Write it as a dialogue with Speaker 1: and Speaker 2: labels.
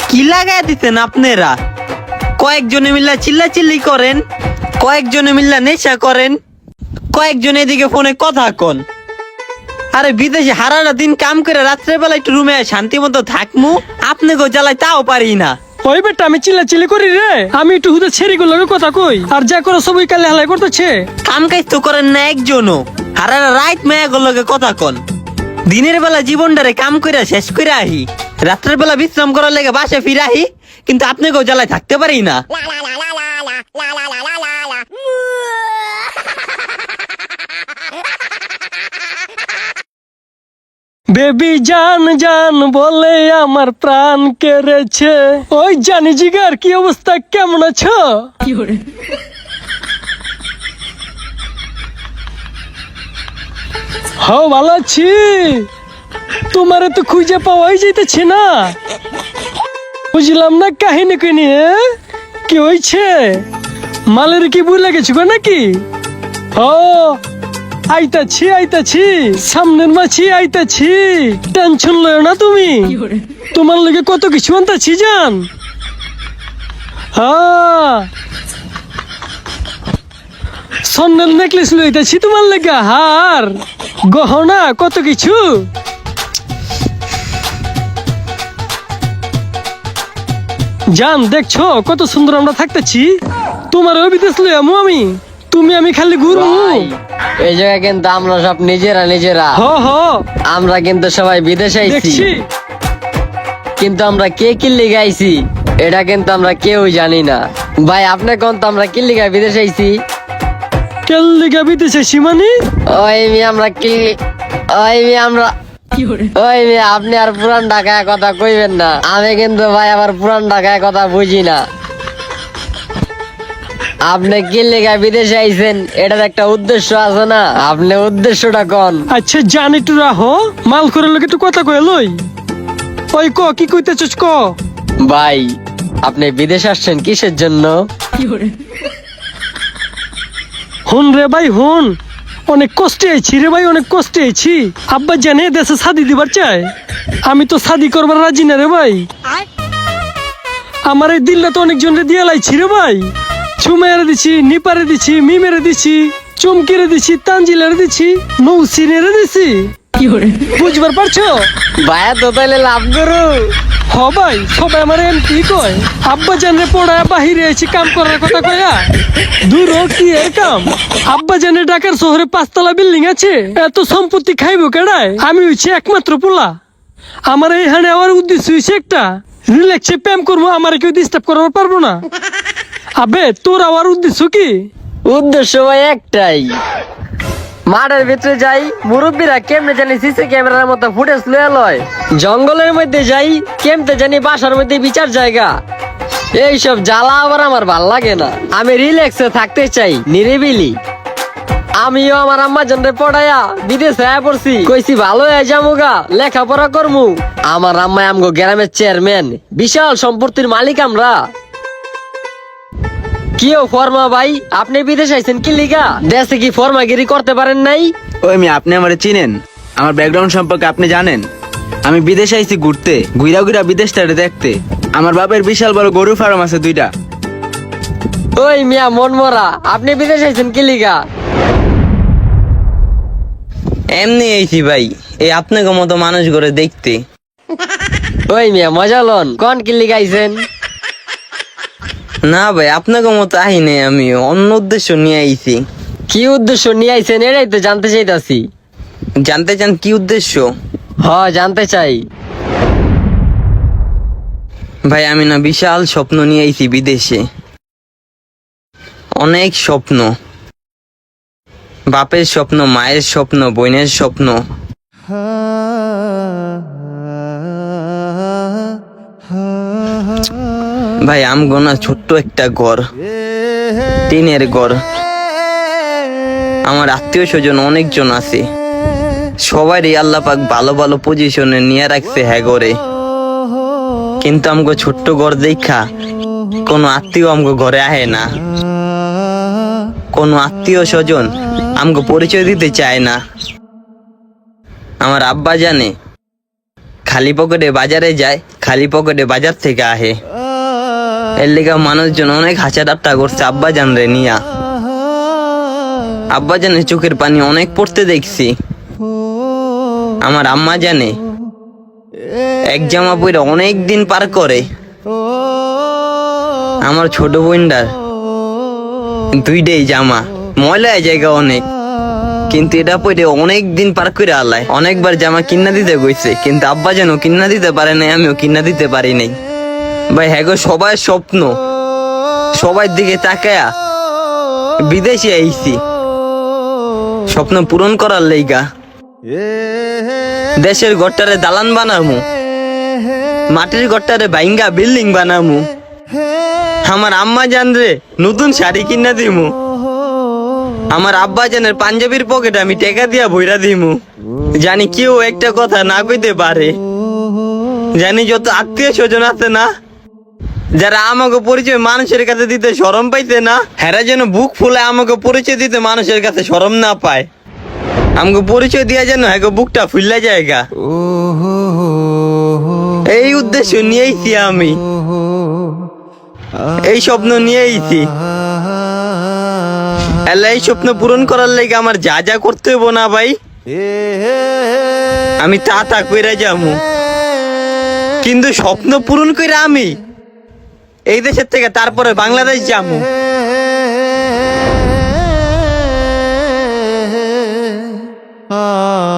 Speaker 1: কি লাগাই দিচ্ছেন আপনারা? কয়েকজনে মিল্লা চিল্লাচিল্লি করেন, কয়েকজনে মিল্লা নেশা করেন, কয়েকজন এদিকে ফোনে কথা কন। আরে বিদেশে হারাটা দিন কাম করে রাত্রেবেলা একটু রুমে শান্তি মতো থাকমু, আপনি গো জ্বালাই তাও পারি না।
Speaker 2: ওই বেটা আমি চিল্লাচিল্লি করি রে? আমি একটু হুদা ছেড়ে গুলো কথা কই, আর যা করো সবই কালে হালাই করতেছে।
Speaker 1: কাম কাজ তো করেন না একজনও, হারারা রাত মেয়া গুলোকে কথা কন। দিনের বেলা জীবনটারে কাম করে শেষ করে আহি, রাত্রের বেলা বিশ্রাম করার লেগে বাসে ফিরে আহি, কিন্তু আপনি গো জ্বালায় থাকতে পারি না।
Speaker 2: বেবি জান জান বলে আমার প্রাণ কেড়েছে। ওই জানি জিগার কি অবস্থা, কেমন আছো? হ্যাঁ ভালো আছি, তোমারে তো খুঁজে পাওয়াই যাইতেছে না। বুঝলাম না কাহিনী কি নিয়ে, কি হয়েছে? মালের কি বুঝলে গেছো নাকি? ও আইতাছি আইতাছি, সামনের মাছি আইতাছি, টেনশন লয় না তুমি। তোমার লগে কত কিছু আনতাছি জান। হ্যাঁ স্বর্ণের নেকলেস লইতাছি তোমার লেগে, হার গহনা কত কিছু। জান দেখছো কত সুন্দর আমরা থাকতেছি, তোমার বিদেশ লই আমু আমি, তুমি আমি খালি ঘুরবো।
Speaker 3: এই জায়গায় কিন্তু আমরা সব নিজেরা
Speaker 2: হ হ
Speaker 3: আমরা কিন্তু সবাই বিদেশে আইছি,
Speaker 2: দেখছি।
Speaker 3: কিন্তু আমরা কে কিল্লি গাইছি এটা কিন্তু আমরা কেউ জানি না। ভাই আপনি কোন তো আমরা কিল্লি গাই বিদেশে আইছি?
Speaker 2: কেল্লিগা বিদেশে সীমানি
Speaker 3: ওই মেয়ে আমরা কিল্লি, ওই মেয়ে আমরা, ওই মেয়ে আপনি আর পুরান ঢাকায় কথা কইবেন না। আমি কিন্তু ভাই আবার পুরান ঢাকায় কথা বুঝি না। আপনি কিল্লি গাই বিদেশে আইছেন, এটার একটা উদ্দেশ্য আছে না? আপনি উদ্দেশ্যটা কোন?
Speaker 2: আচ্ছা জানি একটু রাহো, মাল করে লোক একটু কথা কয়ে লই। ওই ক কি কইতেছস ক?
Speaker 3: ভাই আপনি বিদেশে আসছেন কিসের জন্য?
Speaker 2: হুন রে ভাই হুন, অনেক কষ্টে আইছি রে ভাই, অনেক কষ্টে আইছি। আব্বা জানে দেশে শাদি দিবার চাই, আমি তো শাদি করবার রাজি না রে ভাই। আমার এই দিল্লা তো অনেক জনরে দিয়ে লাইছি রে ভাই, ছুমেরে দিছি, নিপারে দিছি, মিমেরে দিছি, চুমকিরে দিছি, তানজিলারে দিছি, নৌসিনেরে দিছি। বুঝবার পারছো?
Speaker 3: ভাইয়া তো তাইলে লাভ করু।
Speaker 2: হ ভাই সবাই আমার কি কয়, আব্বা জানরে পড়ায় বাহিরে আইছি কাম করার কথা কয়া, দূর কি এর কাম। আব্বা জানে ঢাকার শহরে 5 তলা বিল্ডিং আছে, এত সম্পত্তি খাইবো কেডায়? আমি হইছি একমাত্র পোলা, আমার এইখানে আমার উদ্দেশ্য হইছে একটা, রিল্যাক্সে প্রেম করবো, আমার কেউ ডিস্টার্ব করতে পারবো না। আবে তোর আমার উদ্দেশ্য কি?
Speaker 3: উদ্দেশ্য ভাই একটাই, মাঠের ভিতরে যাই, মুরব্বীরা কেমনে জানি সিসি ক্যামেরার মতো ফুটেজ লয়ে লয়, জঙ্গলের মধ্যে যাই কেমতে জানি বাসার মধ্যে বিচার জায়গা, এইসব জ্বালা আবার আমার ভাল লাগে না। আমি রিল্যাক্সে থাকতে চাই, নিরিবিলি। আমিও আমার আম্মা জনরে পড়াইয়া বিদেশে আয়া পড়ছি, কইছি ভালো হয়ে যামুগা, লেখাপড়া করমু। আমার আম্মা আমগো গ্রামের চেয়ারম্যান, বিশাল সম্পত্তির মালিক আমরা। কিও ফর্মা ভাই, আপনি বিদেশ আইছেন কি লিগা? দেশে কি ফর্মাগিরি করতে পারেন নাই?
Speaker 4: ওই মেয়ে আপনি আমারে চিনেন? আমার ব্যাকগ্রাউন্ড সম্পর্কে আপনি জানেন? আমি বিদেশে আইছি ঘুরতে, ঘুরা ঘুরা বিদেশটারে দেখতে। আমার বাপের বিশাল বড় গরু ফার্ম আছে 2টা।
Speaker 3: ওই মিয়া মন মরা, আপনি বিদেশ আইছেন কি লিগা?
Speaker 1: এমনি আইছি ভাই, এই আপনাকে মতো মানুষ করে দেখতে।
Speaker 3: ওই মিয়া মজা লন, কোন কি লিগা আইছেন?
Speaker 1: না ভাই আপনাকে মতো আহি নাই, আমি অন্য উদ্দেশ্য নিয়ে আইছি।
Speaker 3: কি উদ্দেশ্য নিয়ে আইছেন এটাই তো জানতে চাইতাছি।
Speaker 1: জানতে চান কি উদ্দেশ্য?
Speaker 3: হ জানতে চাই।
Speaker 1: ভাই আমি না বিশাল স্বপ্ন নিয়ে আইছি বিদেশে, অনেক স্বপ্ন, বাপের স্বপ্ন, মায়ের স্বপ্ন, বোনের স্বপ্ন। ভাই আমগো না ছোট্ট একটা ঘর, টিনের ঘর। আমার আত্মীয় স্বজন অনেকজন আছে, সবারই আল্লাহ পাক ভালো ভালো পজিশনে নিয়ে রাখছে হ্যাঁ ঘরে, কিন্তু আমগো ছোট্ট ঘর দেখা কোনো আত্মীয় আমগো ঘরে আহে না, কোনো আত্মীয় স্বজন আমগো পরিচয় দিতে চায় না। আমার আব্বা জানে খালি পকেটে বাজারে যায়, খালি পকেটে বাজার থেকে আহে। এর লেগা মানুষজন অনেক হাসা ঠাট্টা করছে আব্বা জান রে নিয়া। আব্বা জানে চোখের পানি অনেক পড়তে দেখছি। আমার আম্মা জানে এক জামা পরে অনেক দিন পার করে। আমার ছোট বোনটার দুইটাই জামা ময়লা জায়গা অনেক, কিন্তু এটা পরে অনেক দিন পার করে আলায়। অনেকবার জামা কিনা দিতে গইছে, কিন্তু আব্বা যেন কিনা দিতে পারে নাই, আমিও কিনা দিতে পারি নাই। ভাই হ্যাঁ গো, সবাই স্বপ্ন, সবার দিকে তাকায়া বিদেশে আইছি স্বপ্ন পূরণ করার লেগা। দেশের ঘরটারে দালান বানামু, মাটির ঘরটারে বাইঙ্গা বিল্ডিং বানামু। আমার আম্মা জান রে নতুন শাড়ি কিনা দিমু। আমার আব্বা জানের পাঞ্জাবির পকেটে আমি টাকা দিয়া ভইরা দিমু। জানি কেউ একটা কথা না কইতে পারে। জানি যত আত্মীয় স্বজন আছে না, যারা আমাকে পরিচয় মানুষের কাছে দিতে শরম পাইতে না, হেরা যেন বুক ফুলে আমাকে পরিচয় দিতে মানুষের কাছে শরম না পায়। আমাকে পরিচয় দিয়া যেন হ্যাঁ বুকটা ফুললে জায়গা। এই উদ্দেশ্য নিয়েইছি আমি, এই স্বপ্ন নিয়েইছি। এই স্বপ্ন পূরণ করার লেগে আমার যা যা করতে হইব না ভাই, আমি তা কইরা যামু। কিন্তু স্বপ্ন পূরণ কইরা আমি এই দেশের থেকে তারপরে বাংলাদেশ যামু।
Speaker 5: ah